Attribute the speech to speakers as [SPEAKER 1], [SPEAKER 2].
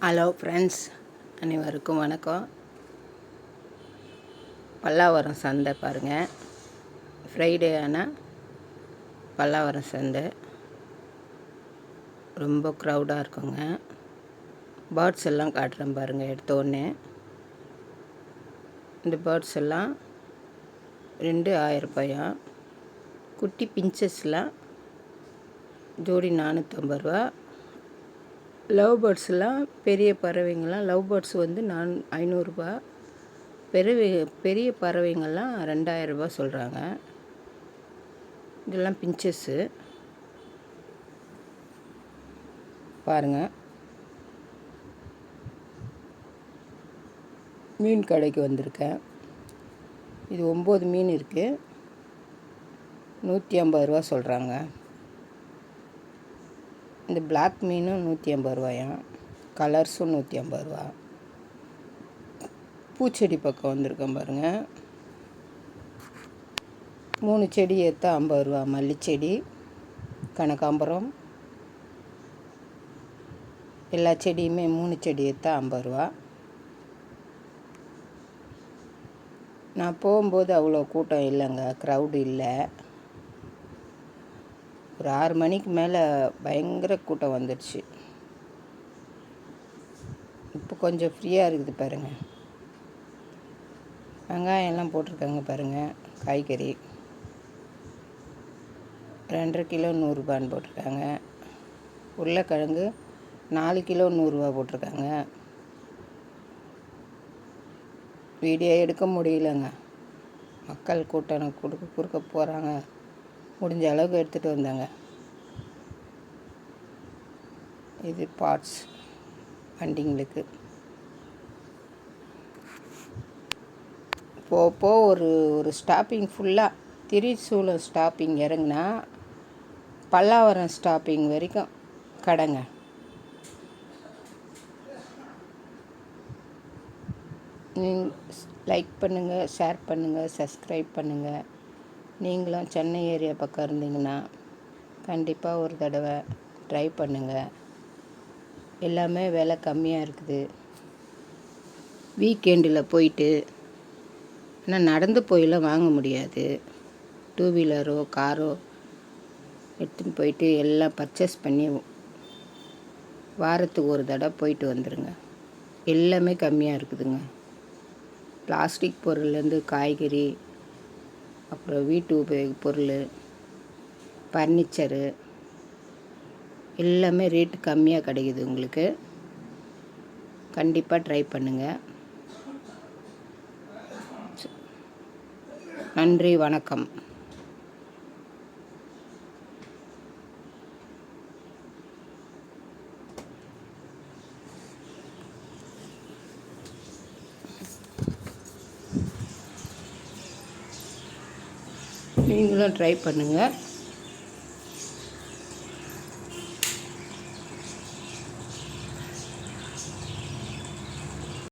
[SPEAKER 1] Hello friends, அனைவருக்கும் வணக்கம். பல்லாவரம் சந்தை பாருங்கள். ஃப்ரைடே ஆனால் பல்லாவரம் சந்தை ரொம்ப க்ரௌடாக இருக்குங்க. பேர்ட்ஸ் எல்லாம் காட்டுறேன் பாருங்கள். எடுத்தோடனே இந்த பேர்ட்ஸ் எல்லாம் 1000 ரூபாயா. குட்டி பிஞ்சஸ்லாம் ஜோடி 450 ரூபா. லவ் பேர்ட்ஸ்லாம் பெரிய பறவைங்கள்லாம் லவ் பேர்ட்ஸ் வந்து 500 ரூபா. பெரிய பறவைங்கள்லாம் 2000 ரூபா சொல்கிறாங்க. இதெல்லாம் பிஞ்சஸ்ஸு பாருங்கள். மீன் கடைக்கு வந்திருக்கேன். இது 9 மீன் இருக்குது. 150 ரூபா சொல்கிறாங்க. இந்த பிளாக் மீனும் 150 ரூபாயா. கலர்ஸும் 150 ரூபா. பூச்செடி பக்கம் வந்திருக்கேன் பாருங்கள். 3 செடி ஏற்றா 50 ரூபா. மல்லிச்செடி, கனகாம்பரம், எல்லா செடியுமே 3 செடி ஏற்றா 50 ரூபா. நான் போகும்போது அவ்வளோ கூட்டம் இல்லைங்க, க்ரௌடு இல்லை. ஒரு 6 மணிக்கு மேலே பயங்கர கூட்டம் வந்துடுச்சு. இப்போ கொஞ்சம் ஃப்ரீயாக இருக்குது பாருங்கள். வெங்காயம் எல்லாம் போட்டிருக்காங்க பாருங்கள். காய்கறி 2.5 கிலோ 100 ரூபான்னு போட்டிருக்காங்க. உருளைக்கிழங்கு 4 கிலோ 100 ரூபா போட்டிருக்காங்க. வீடியோ எடுக்க முடியலங்க, மக்கள் கூட்டம் குறுக்க போகிறாங்க. முடிஞ்ச அளவுக்கு எடுத்துகிட்டு வந்தாங்க. இது பார்ட்ஸ் வண்டிங்களுக்கு. போ ஒரு ஸ்டாப்பிங் ஃபுல்லாக திரிசூலம் ஸ்டாப்பிங் இறங்குனா பல்லாவரம் ஸ்டாப்பிங் வரைக்கும் கடைங்க. லைக் பண்ணுங்கள், ஷேர் பண்ணுங்கள், சப்ஸ்கிரைப் பண்ணுங்கள். நீங்களும் சென்னை ஏரியா பக்கம் இருந்தீங்கன்னா கண்டிப்பாக ஒரு தடவை ட்ரை பண்ணுங்கள். எல்லாமே விலை கம்மியாக இருக்குது. வீக்கெண்டில் போயிட்டு ஆனால் நடந்து போயெல்லாம் வாங்க முடியாது. 2 வீலரோ காரோ எடுத்துன்னு போயிட்டு எல்லாம் பர்ச்சேஸ் பண்ணி வாரத்துக்கு ஒரு தடவை போயிட்டு வந்துடுங்க. எல்லாமே கம்மியாக இருக்குதுங்க. பிளாஸ்டிக் பொருள்லேருந்து காய்கறி, அப்புறம் வீட்டு உபயோக பொருள், ஃபர்னிச்சரு எல்லாமே ரேட்டு கம்மியாக கிடைக்குது உங்களுக்கு. கண்டிப்பாக ட்ரை பண்ணுங்கள். நன்றி, வணக்கம். நீங்களும் ட்ரை பண்ணுங்கள்.